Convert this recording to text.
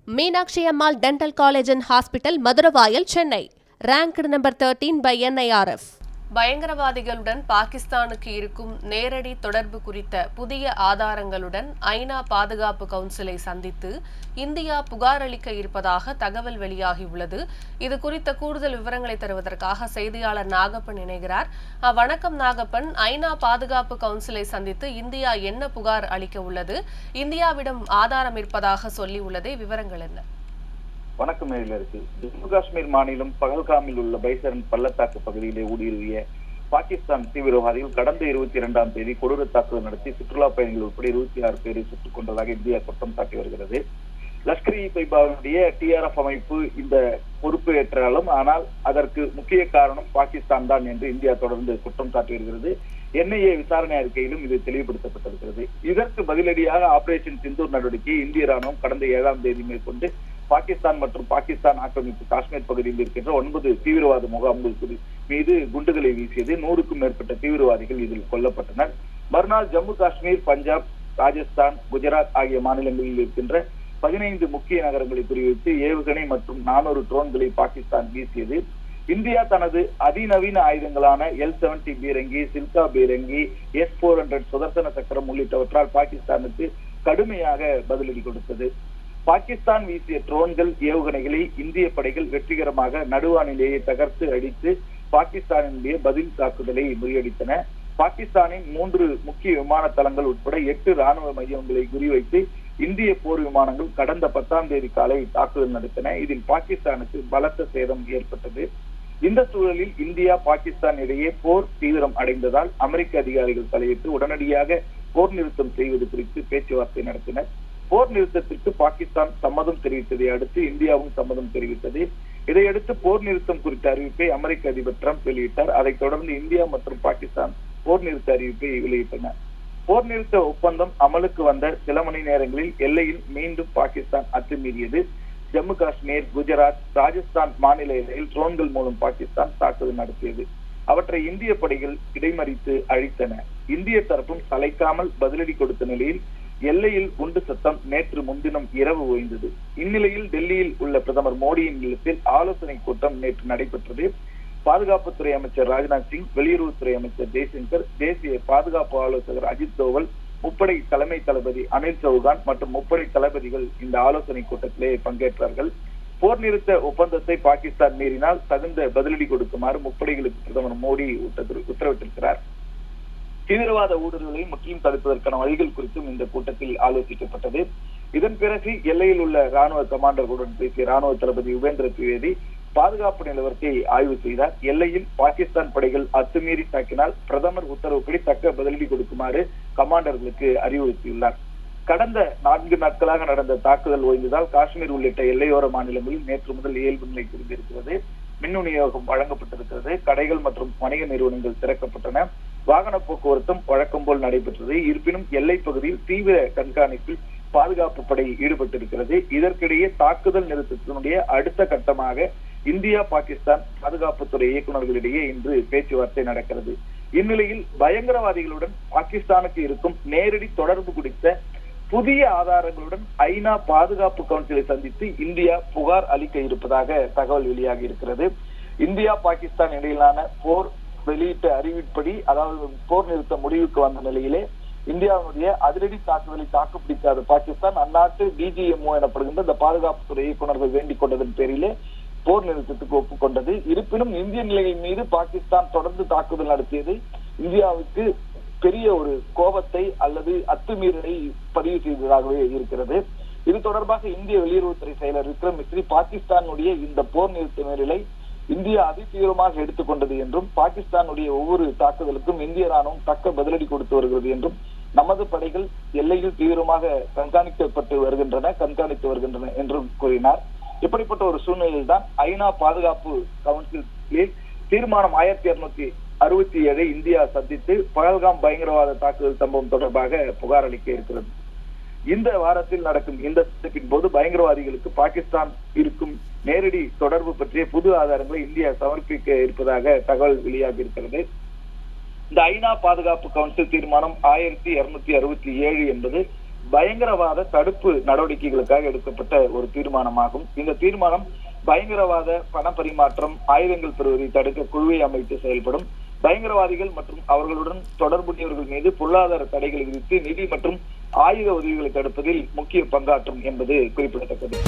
Meenakshi Ammal Dental College and Hospital, Maduravayal, Chennai. Ranked number 13 by NIRF. பயங்கரவாதிகளுடன் பாகிஸ்தானுக்கு இருக்கும் நேரடி தொடர்பு குறித்த புதிய ஆதாரங்களுடன் ஐநா பாதுகாப்பு கவுன்சிலை சந்தித்து இந்தியா புகார் அளிக்க இருப்பதாக தகவல் வெளியாகியுள்ளது. இது குறித்த கூடுதல் விவரங்களை தருவதற்காக செய்தியாளர் நாகப்பன் இணைகிறார். வணக்கம் நாகப்பன், ஐநா பாதுகாப்பு கவுன்சிலை சந்தித்து இந்தியா என்ன புகார் அளிக்க உள்ளது? இந்தியாவிடம் ஆதாரம் இருப்பதாக சொல்லியுள்ளதே, விவரங்கள் என்ன? வணக்கம். ஜம்மு காஷ்மீர் மாநிலம் பகல்காமில் உள்ள பைசரன் பள்ளத்தாக்கு பகுதியிலே ஊடுருவிய பாகிஸ்தான் தீவிரவாதிகள் கடந்த 22ஆம் தேதி கொடூர தாக்குதல் நடத்தி சுற்றுலா பயணிகள் உட்பட 26 பேரை சுட்டுக் கொண்டதாக இந்தியா குற்றம் சாட்டி வருகிறது. லஷ்கர்-இ-தொய்பாவுடைய TRF அமைப்பு இந்த பொறுப்பு ஏற்றாலும், ஆனால் அதற்கு முக்கிய காரணம் பாகிஸ்தான் தான் என்று இந்தியா தொடர்ந்து குற்றம் சாட்டி வருகிறது. NIA விசாரணை அறிக்கையிலும் இது தெளிவுபடுத்தப்பட்டிருக்கிறது. இதற்கு பதிலடியாக ஆபரேஷன் சிந்தூர் நடவடிக்கையை இந்திய ராணுவம் கடந்த 7ஆம் தேதி மேற்கொண்டு பாகிஸ்தான் மற்றும் பாகிஸ்தான் ஆக்கிரமிப்பு காஷ்மீர் பகுதியில் இருக்கின்ற 9 தீவிரவாத முகாம்கள் மீது குண்டுகளை வீசியது. 100க்கும் மேற்பட்ட தீவிரவாதிகள் இதில் கொல்லப்பட்டனர். மறுநாள் ஜம்மு காஷ்மீர், பஞ்சாப், ராஜஸ்தான், குஜராத் ஆகிய மாநிலங்களில் இருக்கின்ற 15 முக்கிய நகரங்களை குறிவைத்து ஏவுகணை மற்றும் 400 ட்ரோன்களை பாகிஸ்தான் வீசியது. இந்தியா தனது அதிநவீன ஆயுதங்களான L-70 பீரங்கி, சில்கா பீரங்கி, S-400 சுதர்சன சக்கரம் உள்ளிட்டவற்றால் பாகிஸ்தானுக்கு கடுமையாக பதிலடி கொடுத்தது. பாகிஸ்தான் வீசிய ட்ரோன்கள், ஏவுகணைகளை இந்திய படைகள் வெற்றிகரமாக நடுவானிலேயே தகர்த்து அடித்து பாகிஸ்தானினுடைய பதில் தாக்குதலை முறியடித்தன. பாகிஸ்தானின் 3 முக்கிய விமான தளங்கள் உட்பட 8 ராணுவ மையங்களை குறிவைத்து இந்திய போர் விமானங்கள் கடந்த 10ஆம் தேதி காலை தாக்குதல் நடத்தின. இதில் பாகிஸ்தானுக்கு பலத்த சேதம் ஏற்பட்டது. இந்த சூழலில் இந்தியா, பாகிஸ்தான் இடையே போர் தீவிரம் அடைந்ததால் அமெரிக்க அதிகாரிகள் தலையிட்டு உடனடியாக போர் நிறுத்தம் செய்வது குறித்து பேச்சுவார்த்தை நடத்தினர். போர் நிறுத்தத்திற்கு பாகிஸ்தான் சம்மதம் தெரிவித்ததை அடுத்து இந்தியாவும் சம்மதம் தெரிவித்தது. இதையடுத்து போர் நிறுத்தம் குறித்த அறிவிப்பை அமெரிக்க அதிபர் டிரம்ப் வெளியிட்டார். அதைத் தொடர்ந்து இந்தியா மற்றும் பாகிஸ்தான் போர் நிறுத்த அறிவிப்பை வெளியிட்டன. போர் நிறுத்த ஒப்பந்தம் அமலுக்கு வந்த சில மணி நேரங்களில் எல்லையில் மீண்டும் பாகிஸ்தான் அத்துமீறியது. ஜம்மு காஷ்மீர், குஜராத், ராஜஸ்தான் மாநில எல்லையில் ட்ரோன்கள் மூலம் பாகிஸ்தான் தாக்குதல் நடத்தியது. அவற்றை இந்திய படைகள் இடைமறித்து அழித்தன. இந்திய தரப்பும் சளைக்காமல் பதிலடி கொடுத்த நிலையில் எல்லையில் குண்டு சத்தம் நேற்று முன்தினம் இரவு ஓய்ந்தது. இந்நிலையில் டெல்லியில் உள்ள பிரதமர் மோடியின் இல்லத்தில் ஆலோசனை கூட்டம் நேற்று நடைபெற்றது. பாதுகாப்புத்துறை அமைச்சர் ராஜ்நாத் சிங், வெளியுறவுத்துறை அமைச்சர் ஜெய்சங்கர், தேசிய பாதுகாப்பு ஆலோசகர் அஜித் தோவல், முப்படை தலைமை தளபதி அனில் சௌகான் மற்றும் முப்படை தளபதிகள் இந்த ஆலோசனை கூட்டத்திலே பங்கேற்றார்கள். போர் நிறுத்த ஒப்பந்தத்தை பாகிஸ்தான் மீறினால் தகுந்த பதிலடி கொடுக்குமாறு முப்படைகளுக்கு பிரதமர் மோடி உத்தரவிட்டிருக்கிறார். தீவிரவாத ஊடுருவலை முற்றிலும் தடுப்பதற்கான வழிகள் குறித்தும் இந்த கூட்டத்தில் ஆலோசிக்கப்பட்டது. இதன் பிறகு எல்லையில் உள்ள ராணுவ கமாண்டர்களுடன் பேசிய ராணுவ தளபதி உபேந்திர திவேதி பாதுகாப்பு நிலவரத்தை ஆய்வு செய்தார். எல்லையில் பாகிஸ்தான் படைகள் அத்துமீறி தாக்கினால் பிரதமர் உத்தரவுப்படி தக்க பதிலடி கொடுக்குமாறு கமாண்டர்களுக்கு அறிவுறுத்தியுள்ளார். கடந்த 4 நாட்களாக நடந்த தாக்குதல் ஓய்ந்ததால் காஷ்மீர் உள்ளிட்ட எல்லையோர மாநிலங்களில் நேற்று முதல் இயல்பு நிலை திரும்பியிருக்கிறது. மின் விநியோகம் வழங்கப்பட்டிருக்கிறது. கடைகள் மற்றும் வணிக நிறுவனங்கள் திறக்கப்பட்டன. வாகன போக்குவரத்தும் வழக்கம் போல் நடைபெற்றது. இருப்பினும் எல்லை பகுதியில் தீவிர கண்காணிப்பில் பாதுகாப்பு படை ஈடுபட்டிருக்கிறது. இதற்கிடையே தாக்குதல் நிறுத்தத்தினுடைய அடுத்த கட்டமாக இந்தியா, பாகிஸ்தான் பாதுகாப்புத்துறை இயக்குநர்களிடையே இன்று பேச்சுவார்த்தை நடக்கிறது. இந்நிலையில் பயங்கரவாதிகளுடன் பாகிஸ்தானுக்கு இருக்கும் நேரடி தொடர்பு குறித்த புதிய ஆதாரங்களுடன் ஐநா பாதுகாப்பு கவுன்சிலை சந்தித்து இந்தியா புகார் அளிக்க இருப்பதாக தகவல் வெளியாகி இருக்கிறது. இந்தியா, பாகிஸ்தான் இடையிலான போர் வெளியிட்ட அறிவிப்படி, அதாவது போர் நிறுத்த முடிவுக்கு வந்த நிலையிலே இந்தியாவுடைய அதிரடி தாக்குதலை தாக்குப்பிடிக்காத பாகிஸ்தான் அந்நாட்டு DGMO எனப்படுகின்ற இந்த பாதுகாப்புத்துறை இயக்குநர்கள் வேண்டிக் கொண்டதன் பேரிலே போர் நிறுத்தத்துக்கு ஒப்புக்கொண்டது. இருப்பினும் இந்திய நிலையின் மீது பாகிஸ்தான் தொடர்ந்து தாக்குதல் நடத்தியது இந்தியாவுக்கு பெரிய ஒரு கோபத்தை அல்லது அத்துமீறலை பதிவு செய்ததாகவே இருக்கிறது. இது தொடர்பாக இந்திய வெளியுறவுத்துறை செயலர் விக்ரம் மிஸ்ரி பாகிஸ்தானுடைய இந்த போர் நிறுத்த மீறலை இந்தியா அதிதீவிரமாக எடுத்துக்கொண்டது என்றும், பாகிஸ்தானுடைய ஒவ்வொரு தாக்குதலுக்கும் இந்திய ராணுவம் தக்க பதிலடி கொடுத்து வருகிறது என்றும், நமது படைகள் எல்லையில் தீவிரமாக கண்காணித்து வருகின்றன என்றும் கூறினார். இப்படிப்பட்ட ஒரு சூழ்நிலையில் தான் ஐநா பாதுகாப்பு கவுன்சிலில் தீர்மானம் 1267 இந்தியா சந்தித்து பகல்காம் பயங்கரவாத தாக்குதல் சம்பவம் தொடர்பாக புகார் அளிக்க இருக்கிறது. இந்த வாரத்தில் நடக்கும் இந்த சந்திப்பின் போது பயங்கரவாதிகளுக்கு பாகிஸ்தான் இருக்கும் நேரடி தொடர்பு பற்றிய புது ஆதாரங்களை இந்தியா சமர்ப்பிக்க இருப்பதாக தகவல் வெளியாகி இருக்கிறது. இந்த ஐநா பாதுகாப்பு கவுன்சில் தீர்மானம் 1267 என்பது பயங்கரவாத தடுப்பு நடவடிக்கைகளுக்காக எடுக்கப்பட்ட ஒரு தீர்மானமாகும். இந்த தீர்மானம் பயங்கரவாத பண பரிமாற்றம், ஆயுதங்கள் பெறுவதை தடுக்க குழுவை அமைத்து செயல்படும், பயங்கரவாதிகள் மற்றும் அவர்களுடன் தொடர்புடையவர்கள் மீது பொருளாதார தடைகள் விதித்து நிதி மற்றும் ஆயுத உதவிகளை தடுப்பதில் முக்கிய பங்காற்றும் என்பது குறிப்பிடத்தக்கது.